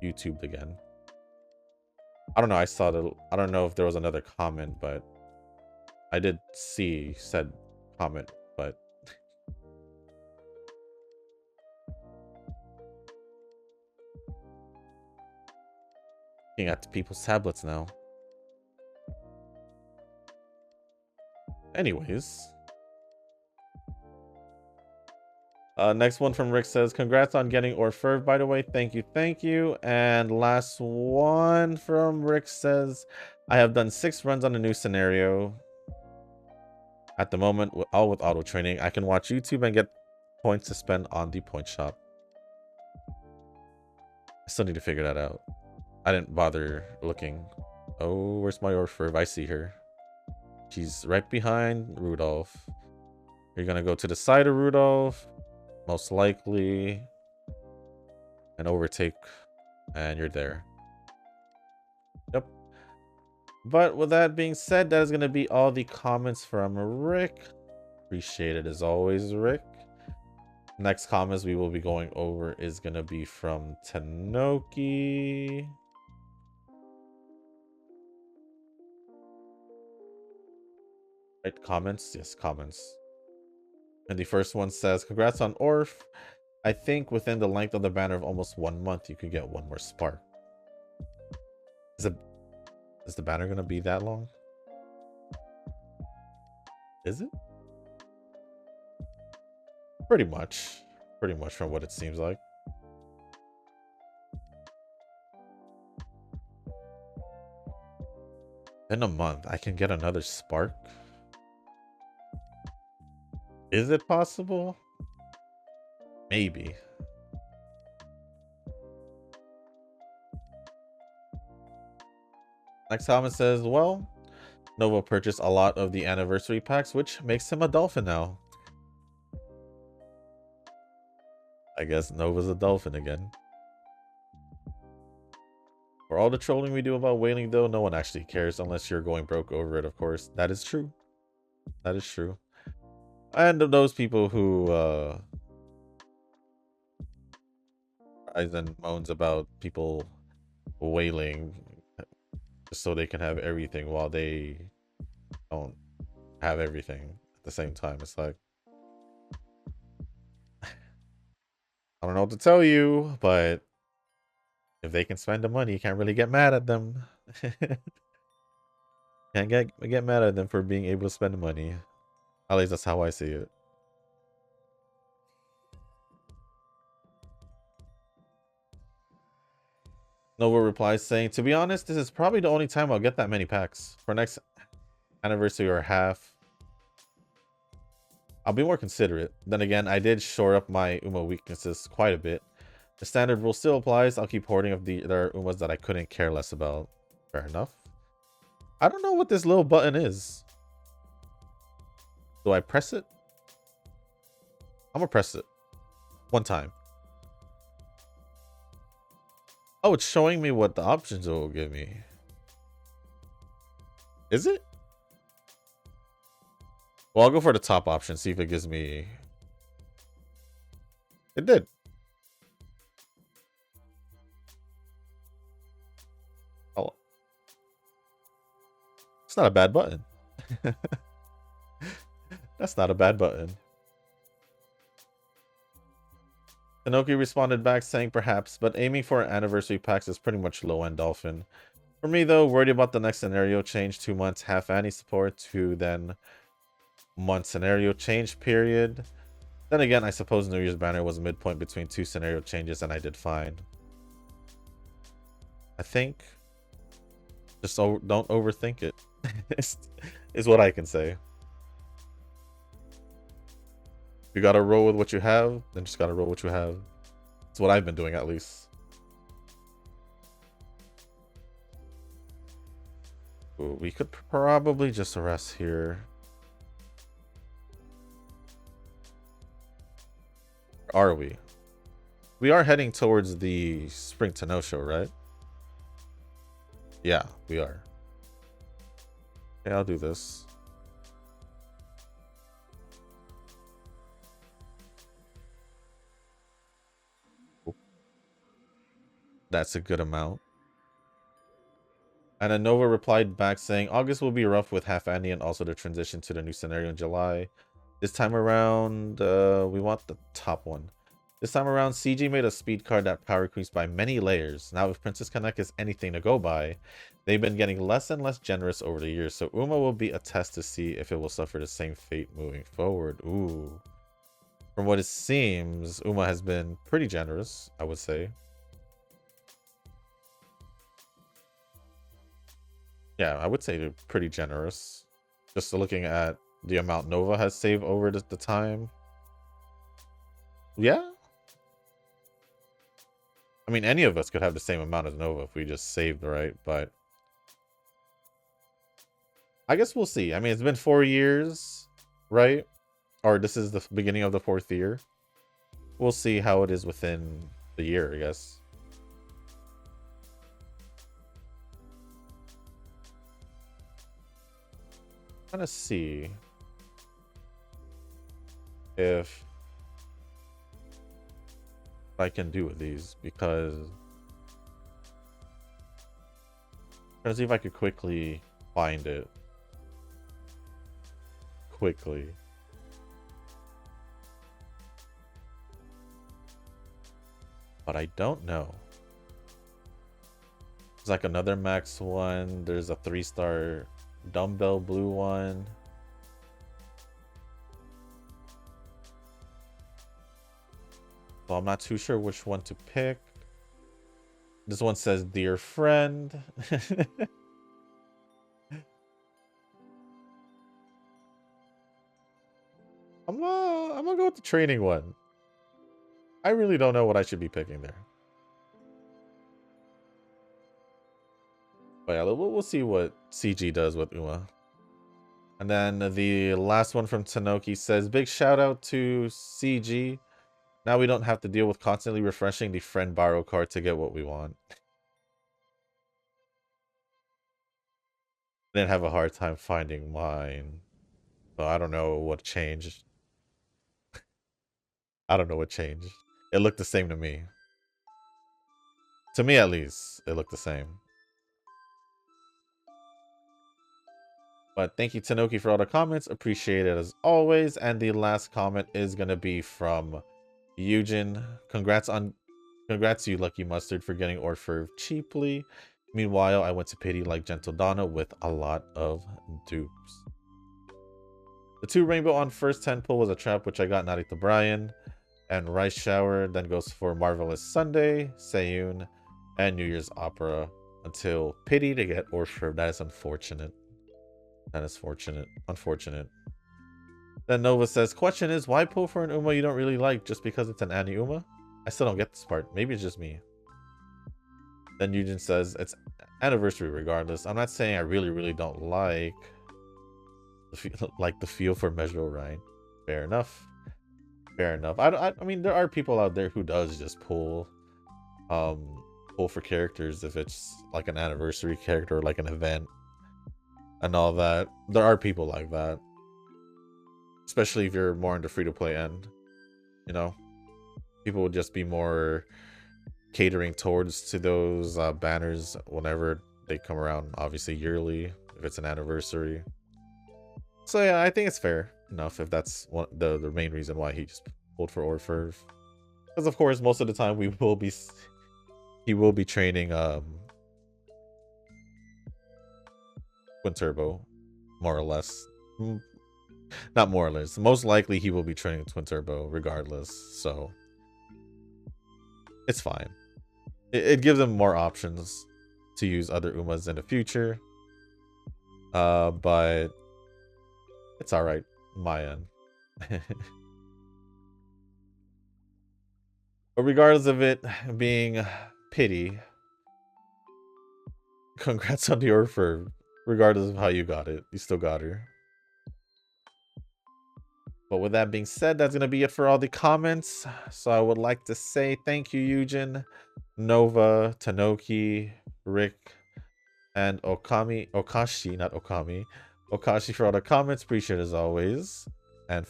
YouTubed again. I don't know. I don't know if there was another comment, but I did see said comment, but looking at people's tablets now. Anyways. Next one from Rick says, congrats on getting Orfevre, by the way. Thank you, thank you. And last one from Rick says, I have done 6 runs on a new scenario. At the moment, all with auto training. I can watch YouTube and get points to spend on the point shop. I still need to figure that out. I didn't bother looking. Oh, where's my Orfevre? I see her. She's right behind Rudolph. You're gonna go to the side of Rudolph, most likely, and overtake, and you're there. Yep. But with that being said, that is gonna be all the comments from Rick. Appreciate it as always, Rick. Next comments we will be going over is gonna be from Tanoki. Right, comments? Yes, comments. And the first one says, congrats on Orf. I think within the length of the banner of almost 1 month, you could get 1 more spark. Is the banner going to be that long? Is it? Pretty much. Pretty much from what it seems like. In a month, I can get another spark? Is it possible? Maybe. Next comment says, well, Nova purchased a lot of the anniversary packs, which makes him a dolphin now. I guess Nova's a dolphin again. For all the trolling we do about whaling, though, no one actually cares unless you're going broke over it, of course. That is true. That is true. And those people who cries and moans about people whaling just so they can have everything while they don't have everything at the same time. It's like, I don't know what to tell you, but if they can spend the money, you can't really get mad at them. Can't get mad at them for being able to spend the money. At least that's how I see it. Nova replies saying, to be honest, this is probably the only time I'll get that many packs. For next anniversary or half, I'll be more considerate. Then again, I did shore up my Uma weaknesses quite a bit. The standard rule still applies. I'll keep hoarding of the other Umas that I couldn't care less about. Fair enough. I don't know what this little button is. Do I press it? I'm gonna press it. 1 time. Oh, it's showing me what the options it will give me. Is it? Well, I'll go for the top option, see if it gives me... It did. Oh. It's not a bad button. That's not a bad button. Tanoki responded back saying perhaps, but aiming for anniversary packs is pretty much low-end dolphin. For me, though, worried about the next scenario change, 2 months, half Annie support, to then month scenario change period. Then again, I suppose New Year's banner was a midpoint between 2 scenario changes and I did fine. I think just don't overthink it. is what I can say. If you gotta roll with what you have, then just gotta roll what you have. It's what I've been doing, at least. Ooh, we could probably just rest here. Are we? We are heading towards the Spring to No Show, right? Yeah, we are. Okay, I'll do this. That's a good amount. And then Nova replied back saying, August will be rough with half Annie and also the transition to the new scenario in July. This time around, we want the top one. This time around, CG made a speed card that power creeps by many layers. Now, if Princess Connect is anything to go by, they've been getting less and less generous over the years, so Uma will be a test to see if it will suffer the same fate moving forward. Ooh. From what it seems, Uma has been pretty generous, I would say. Yeah, I would say they're pretty generous. Just looking at the amount Nova has saved over the time. Yeah. I mean, any of us could have the same amount as Nova if we just saved, right? But I guess we'll see. I mean, it's been 4 years, right? Or this is the beginning of the 4th year. We'll see how it is within the year, I guess. Trying to see if I can do with these, because I'm trying to see if I could quickly find it. But I don't know. There's like another max one. There's a 3-star dumbbell blue one. So I'm not too sure which one to pick. This one says, dear friend. I'm gonna go with the training one. I really don't know what I should be picking there. But yeah, we'll see what CG does with Uma. And then the last one from Tanoki says, big shout out to CG. Now we don't have to deal with constantly refreshing the friend borrow card to get what we want. I didn't have a hard time finding mine. So I don't know what changed. I don't know what changed. It looked the same to me. To me, at least, it looked the same. But thank you, Tanoki, for all the comments. Appreciate it as always. And the last comment is going to be from Eugen. Congrats, you, Lucky Mustard, for getting Orfevre cheaply. Meanwhile, I went to pity like Gentle Donna with a lot of dupes. The 2 rainbow on first 10 pull was a trap, which I got Narita Brian. And Rice Shower then goes for Marvelous Sunday, Seiyun, and New Year's Opera until pity to get Orfevre. That is unfortunate. That is unfortunate. Then Nova says, question is, why pull for an Uma you don't really like just because it's an Annie Uma? I still don't get this part. Maybe it's just me. Then Eugen says, it's anniversary regardless. I'm not saying I really don't like the feel for Measure Orion. Fair enough. I mean, there are people out there who does just pull for characters if it's like an anniversary character or like an event and all that. There are people like that, especially if you're more into free-to-play end. You know, people would just be more catering towards to those banners whenever they come around, obviously yearly if it's an anniversary. So yeah, I think it's fair enough if that's the main reason why he just pulled for Orfevre. Because of course, most of the time he will be training Twin Turbo, more or less. Not more or less. Most likely he will be training Twin Turbo regardless, so it's fine. It gives him more options to use other Umas in the future. But it's alright, my end. But regardless of it being pity, congrats on the Orfevre. Regardless of how you got it, you still got her. But with that being said, that's going to be it for all the comments. So I would like to say thank you, Eugen, Nova, Tanoki, Rick, and Okashi, not Okami. Okashi for all the comments. Appreciate it as always. And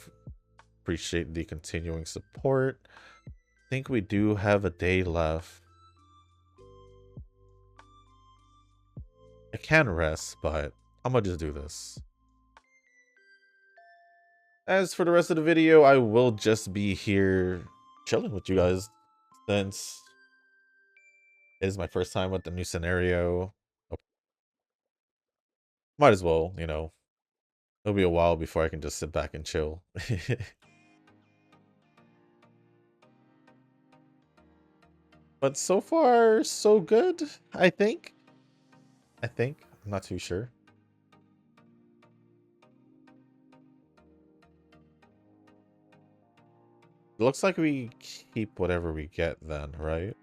appreciate the continuing support. I think we do have a day left. I can rest, but I'm going to just do this. As for the rest of the video, I will just be here chilling with you guys since it is my first time with the new scenario. Might as well, you know, it'll be a while before I can just sit back and chill. But so far, so good, I think. I'm not too sure. It looks like we keep whatever we get then, right?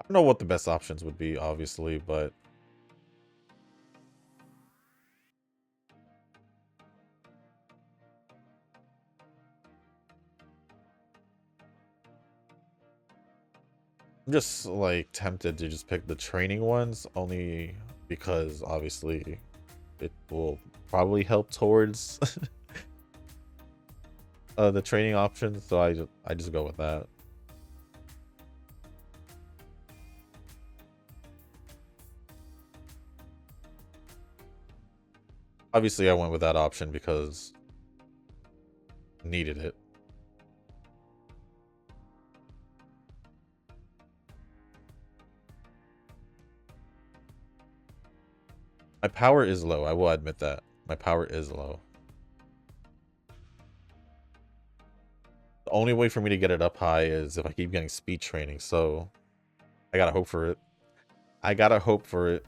I don't know what the best options would be, obviously, but I'm just like tempted to just pick the training ones only because obviously it will probably help towards the training options, so I just go with that. Obviously I went with that option because needed it. My power is low, I will admit that. My power is low. The only way for me to get it up high is if I keep getting speed training, so I gotta hope for it. I gotta hope for it.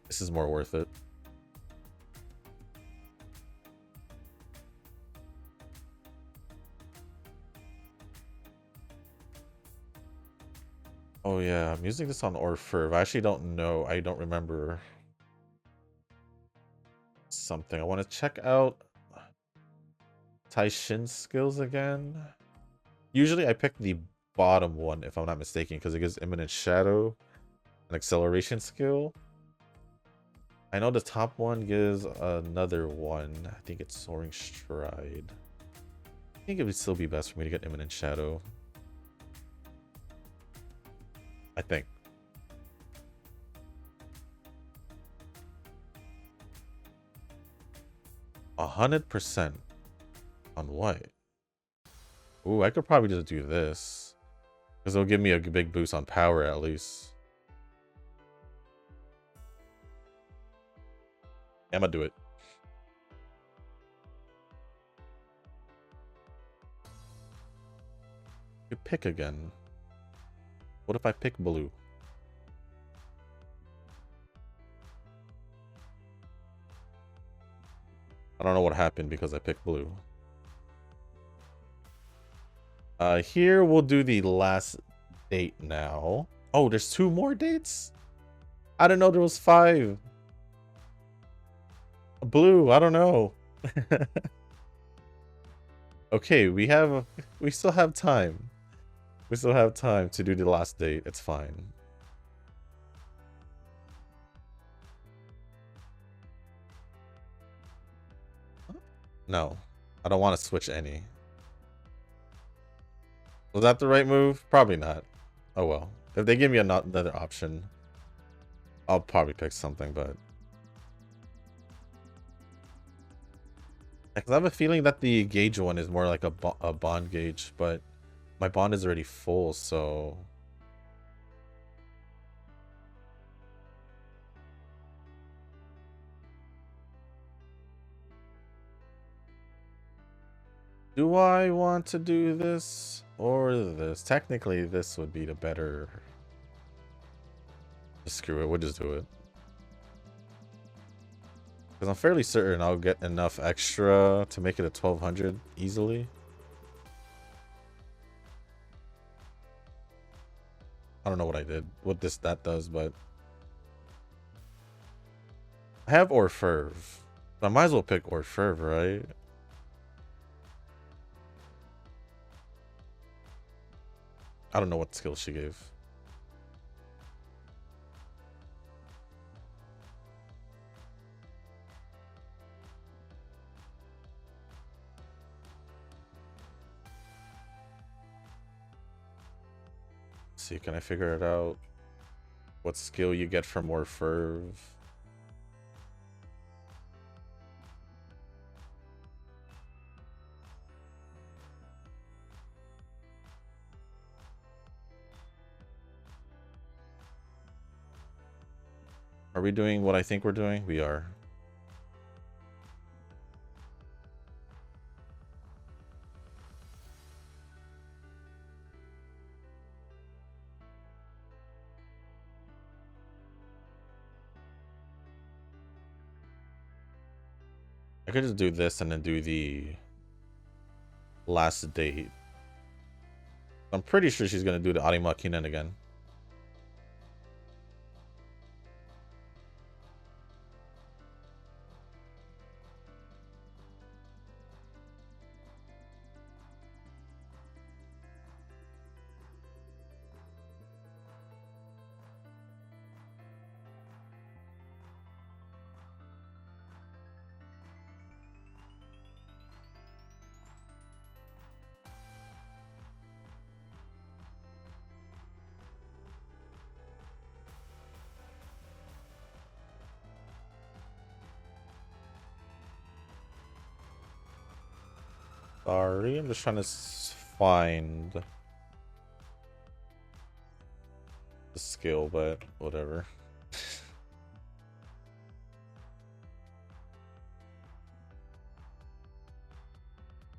This is more worth it. Oh yeah, I'm using this on Orfevre. I actually don't know. I don't remember something. I want to check out Taishin's skills again. Usually I pick the bottom one if I'm not mistaken because it gives imminent shadow and acceleration skill. I know the top one gives another one. I think it's soaring stride. I think it would still be best for me to get imminent shadow. I think. %. On what? Ooh, I could probably just do this. Because it'll give me a big boost on power at least. I'm gonna do it. You pick again. What if I pick blue? I don't know what happened because I picked blue. Here we'll do the last date now. Oh, there's 2 more dates? I didn't know there was 5. Blue, I don't know. Okay, we still have time. We still have time to do the last date. It's fine. No, I don't want to switch any. Was that the right move? Probably not. Oh well. If they give me another option, I'll probably pick something, but Because I have a feeling that the gauge one is more like a bond gauge, but my bond is already full, so... Do I want to do this or this? Technically, this would be the better... Just screw it, we'll just do it. Because I'm fairly certain I'll get enough extra to make it a 1200 easily. I don't know what I did, what that does, but... I have Orfevre. I might as well pick Orfevre, right? I don't know what skill she gave. Let's see, can I figure it out? What skill you get from Orfevre? Are we doing what I think we're doing? We are. I could just do this and then do the last date. I'm pretty sure she's gonna do the Arima Kinen again. Sorry, I'm just trying to find the skill, but whatever.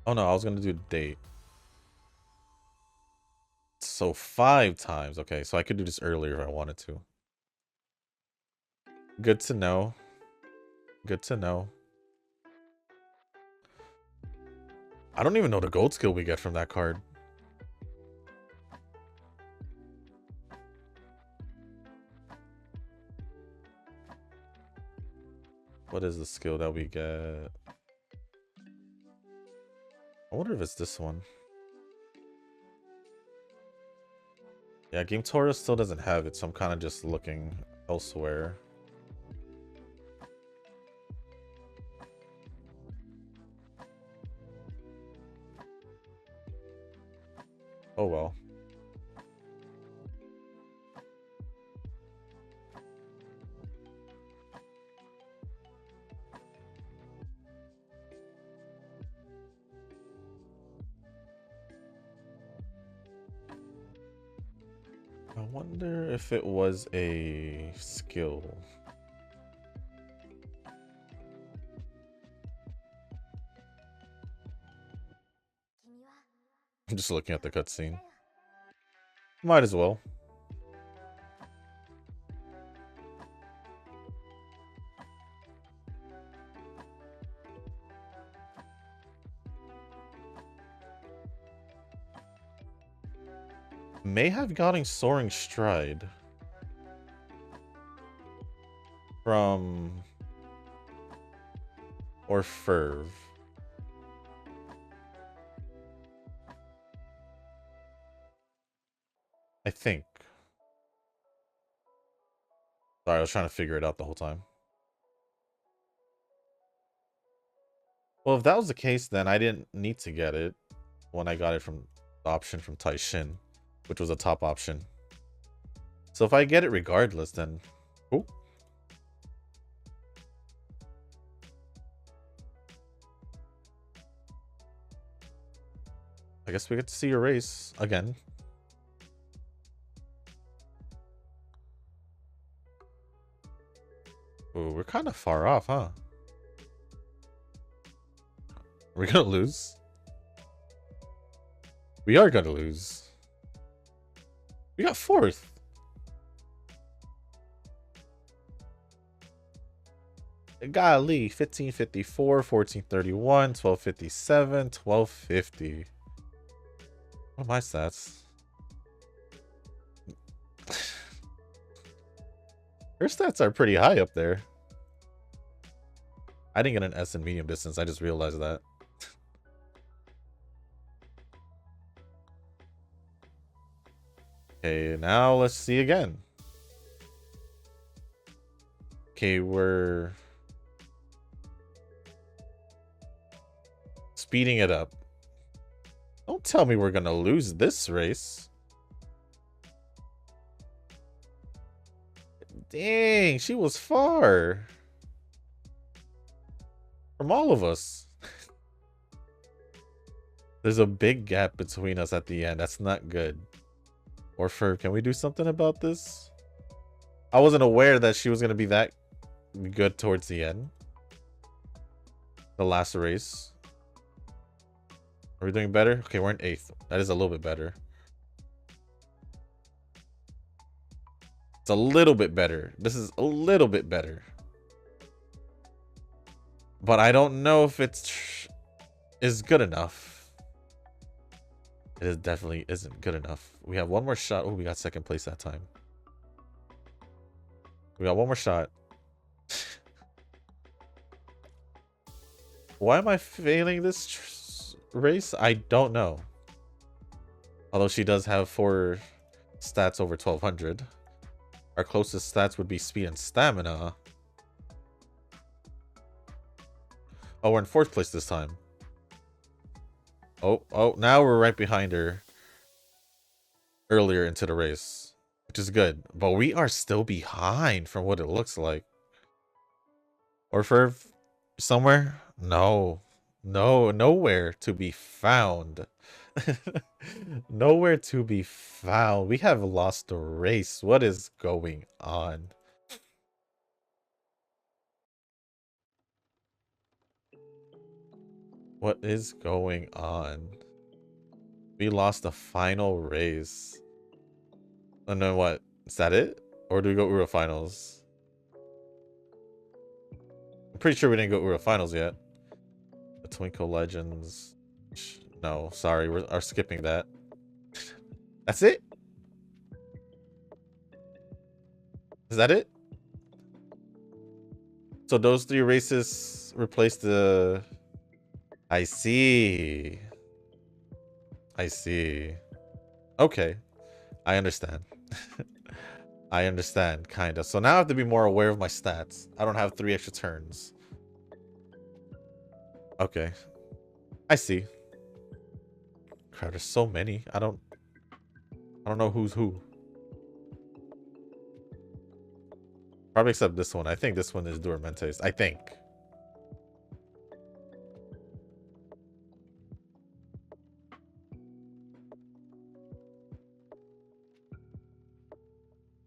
Oh no, I was gonna do date. So 5 times. Okay, so I could do this earlier if I wanted to. Good to know. Good to know. I don't even know the gold skill we get from that card. What is the skill that we get? I wonder if it's this one. Yeah, Game Taurus still doesn't have it, so I'm kind of just looking elsewhere. Oh well. I wonder if it was a skill. I'm just looking at the cutscene. Might as well. May have gotten Soaring Stride from Orfevre. I think. Sorry, I was trying to figure it out the whole time. Well, if that was the case, then I didn't need to get it when I got it from the option from Taishin, which was a top option. So if I get it regardless, then... Oh. I guess we get to see your race again. Ooh, we're kind of far off, huh? Are we gonna lose? We are gonna lose. We got 4th. Golly, 1554, 1431, 1257, 1250. What are my stats? Her stats are pretty high up there. I didn't get an S in medium distance. I just realized that. Okay, now let's see again. Okay, we're speeding it up. Don't tell me we're gonna lose this race. Dang, she was far from all of us. There's a big gap between us at the end. That's not good. Orfevre, can we do something about this? I wasn't aware that she was gonna be that good towards the end. The last race. Are we doing better? Okay, we're in 8th. That is a little bit better. It's a little bit better. This is a little bit better. But I don't know if is good enough. It definitely isn't good enough. We have one more shot. Oh, we got 2nd place that time. We got one more shot. Why am I failing this race? I don't know. Although she does have 4 stats over 1200. Our closest stats would be speed and stamina. Oh, we're in 4th place this time. Oh, now we're right behind her earlier into the race, which is good. But we are still behind from what it looks like. Orfevre, somewhere? No, nowhere to be found. Nowhere to be found. We have lost the race. What is going on? What is going on? We lost the final race. And then what? Is that it? Or do we go Ura finals? I'm pretty sure we didn't go Ura finals yet. The Twinkle Legends. No, sorry, we are skipping that. That's it? Is that it? So those 3 races replace the... I see. I see. Okay. I understand. I understand, kind of. So now I have to be more aware of my stats. I don't have 3 extra turns. Okay. I see. Crap, there's so many. I don't know who's who. Probably except this one. I think this one is Duramente's. I think.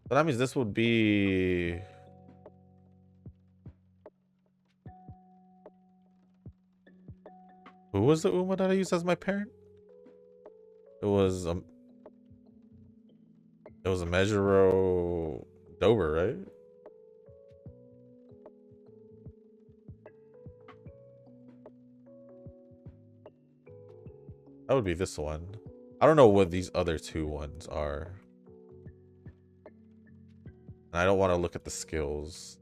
So that means this would be... Who was the Uma that I used as my parent? It was a Mejuro Dober, right? That would be this one. I don't know what these other 2 ones are. And I don't want to look at the skills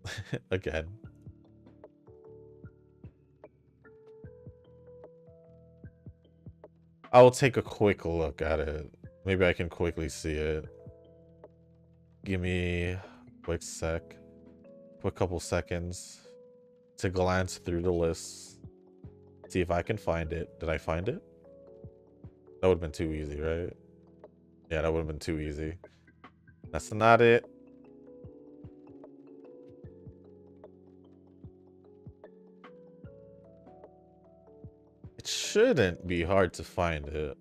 again. I will take a quick look at it. Maybe I can quickly see it. Give me a quick couple seconds to glance through the list. See if I can find it. Did I find it? That would have been too easy, right? Yeah, that would have been too easy. That's not it. It shouldn't be hard to find it.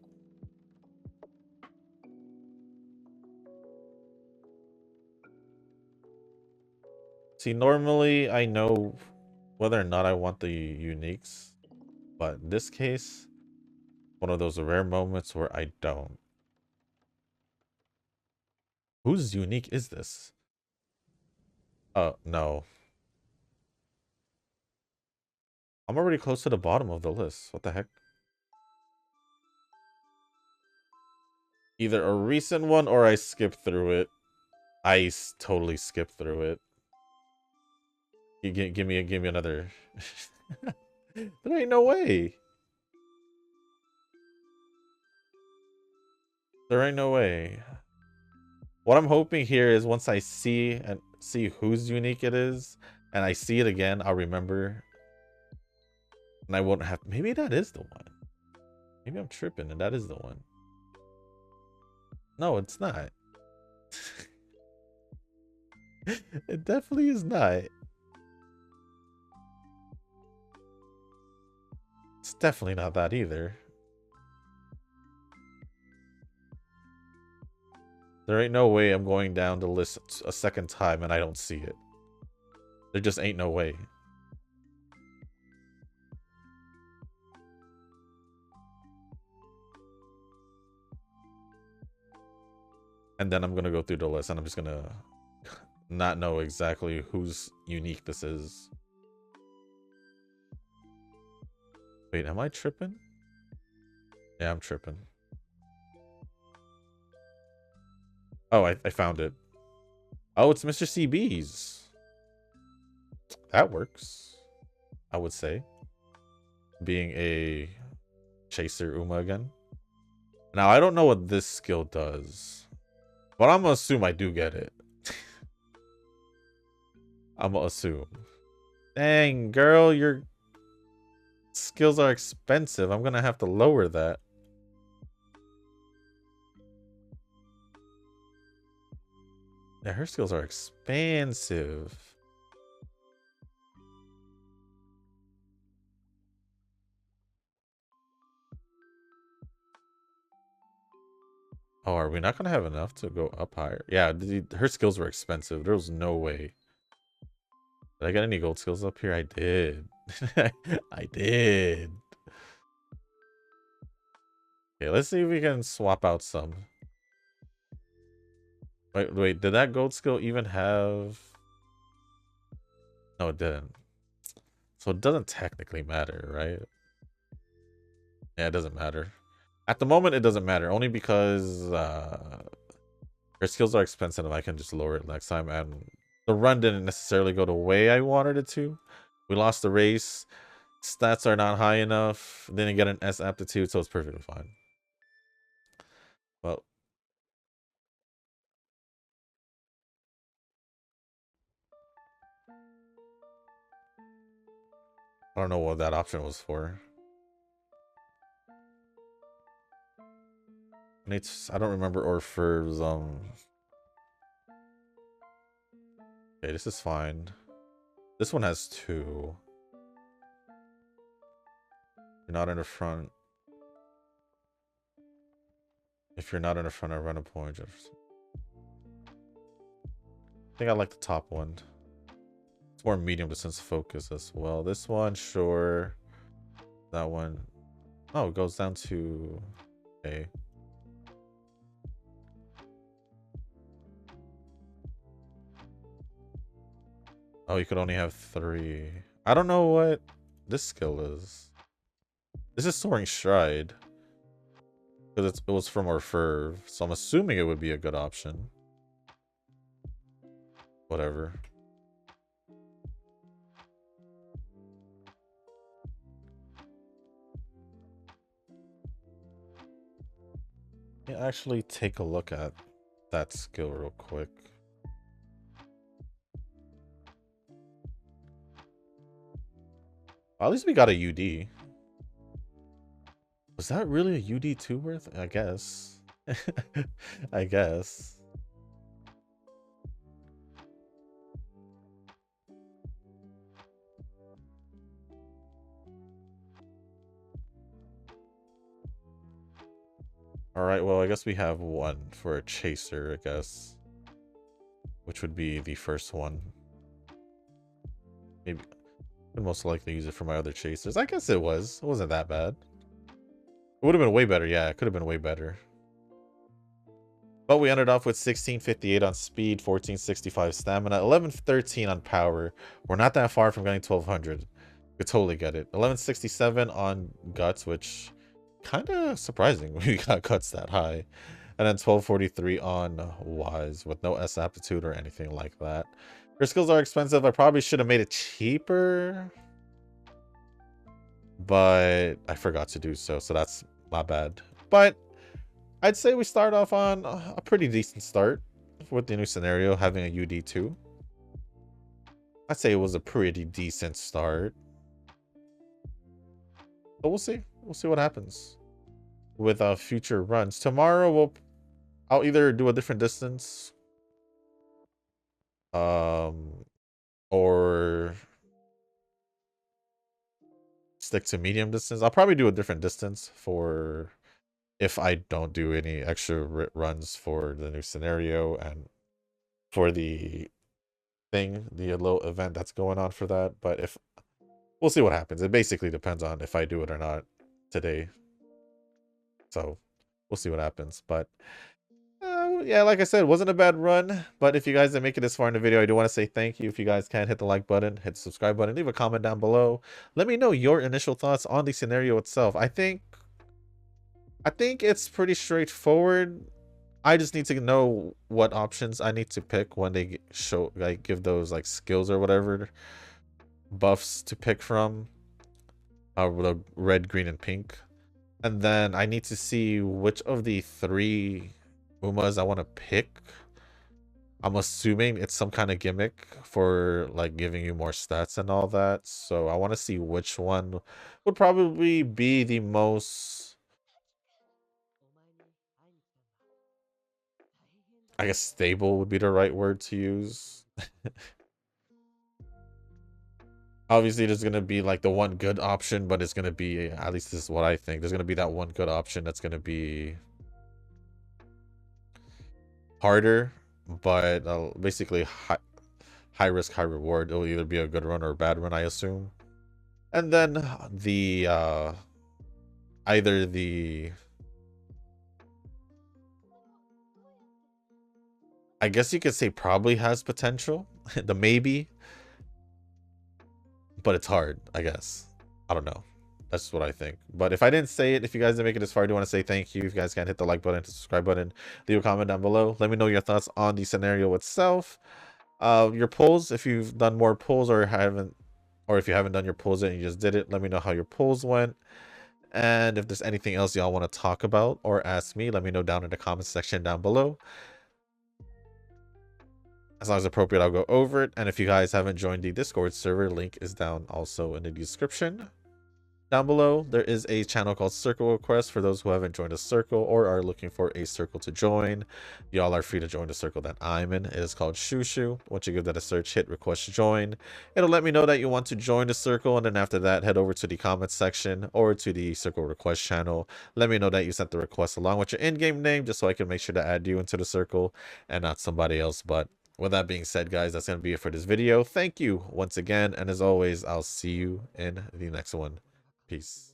See, normally I know whether or not I want the uniques, but in this case, one of those rare moments where I don't. Whose unique is this? Oh, no. I'm already close to the bottom of the list. What the heck? Either a recent one or I skipped through it. I totally skipped through it. Give me another. There ain't no way. There ain't no way. What I'm hoping here is once I see whose unique it is, and I see it again, I'll remember. And I won't have. Maybe that is the one. Maybe I'm tripping, and that is the one. No, it's not. It definitely is not. It's definitely not that either. There ain't no way I'm going down the list a second time and I don't see it. There just ain't no way. And then I'm going to go through the list and I'm just going to not know exactly whose unique this is. Wait, am I tripping? Yeah, I'm tripping. Oh, I found it. Oh, it's Mr. CB's. That works, I would say. Being a chaser Uma again. Now, I don't know what this skill does, but I'm gonna assume I do get it. I'm gonna assume. Dang, girl, your skills are expensive. I'm gonna have to lower that. Yeah, her skills are expensive. Oh, are we not gonna have enough to go up higher? Yeah, her skills were expensive. There was no way. Did I get any gold skills up here? I did. I did. Okay, let's see if we can swap out some. Wait, did that gold skill even have... No, it didn't. So it doesn't technically matter, right? Yeah, it doesn't matter. At the moment, it doesn't matter. Only because her skills are expensive and I can just lower it next time. And the run didn't necessarily go the way I wanted it to. We lost the race. Stats are not high enough. Didn't get an S aptitude, so it's perfectly fine. Well, I don't know what that option was for. I don't remember Orfevre's Okay, this is fine. This one has 2. You're not in the front. If you're not in the front, I run a point. I think I like the top one. It's more medium distance focus as well. This one, sure. That one. Oh, it goes down to A. Oh, you could only have 3. I don't know what this skill is. This is Soaring Stride. Because it was from Orfevre, so I'm assuming it would be a good option. Whatever. Let me actually take a look at that skill real quick. At least we got a UD. Was that really a UD2 worth? I guess. I guess. Alright, well, I guess we have 1 for a chaser, I guess. Which would be the first one. Maybe I'd most likely use it for my other chasers. I guess it was. It wasn't that bad. It would have been way better. Yeah, it could have been way better. But we ended off with 1658 on speed, 1465 stamina, 1113 on power. We're not that far from getting 1200. Could totally get it. 1167 on guts, which kind of surprising we got guts that high. And then 1243 on wise with no S aptitude or anything like that. Her skills are expensive. I probably should have made it cheaper, but I forgot to do so. So that's my bad. But I'd say we start off on a pretty decent start with the new scenario, having a UD2. I'd say it was a pretty decent start. But we'll see. We'll see what happens with future runs. Tomorrow I'll either do a different distance, or stick to medium distance. I'll probably do a different distance for if I don't do any extra runs for the new scenario and for the thing, the little event that's going on for that. But if we'll see what happens. It basically depends on if I do it or not today. So we'll see what happens. But yeah, like I said, it wasn't a bad run. But if you guys didn't make it this far in the video, I do want to say thank you. If you guys can, hit the like button, hit the subscribe button, leave a comment down below. Let me know your initial thoughts on the scenario itself. I think it's pretty straightforward. I just need to know what options I need to pick when they show, like, give those like skills or whatever buffs to pick from. The red, green, and pink. And then I need to see which of the 3 Umas I want to pick. I'm assuming it's some kind of gimmick for like giving you more stats and all that. So I want to see which one would probably be the most, I guess, stable would be the right word to use. Obviously, there's going to be like the one good option, but it's going to be, at least this is what I think, there's going to be that one good option that's going to be harder, but basically high risk, high reward. It'll either be a good run or a bad run, I assume. And then the either the, I guess you could say probably has potential, the maybe, but it's hard, I guess. I don't know. That's what I think. But if I didn't say it, if you guys didn't make it this far, I do want to say thank you. If you guys can, hit the like button, hit the subscribe button, leave a comment down below. Let me know your thoughts on the scenario itself. Your polls, if you've done more polls or haven't, or if you haven't done your polls and you just did it, let me know how your polls went. And if there's anything else y'all want to talk about or ask me, let me know down in the comment section down below. As long as appropriate, I'll go over it. And if you guys haven't joined the Discord server, link is down also in the description. Down below, there is a channel called Circle Request for those who haven't joined a circle or are looking for a circle to join. Y'all are free to join the circle that I'm in. It is called Shushu. Once you give that a search, hit request join. It'll let me know that you want to join the circle, and then after that, head over to the comments section or to the Circle Request channel. Let me know that you sent the request along with your in-game name, just so I can make sure to add you into the circle and not somebody else. But with that being said, guys, that's going to be it for this video. Thank you once again, and as always, I'll see you in the next one. Peace.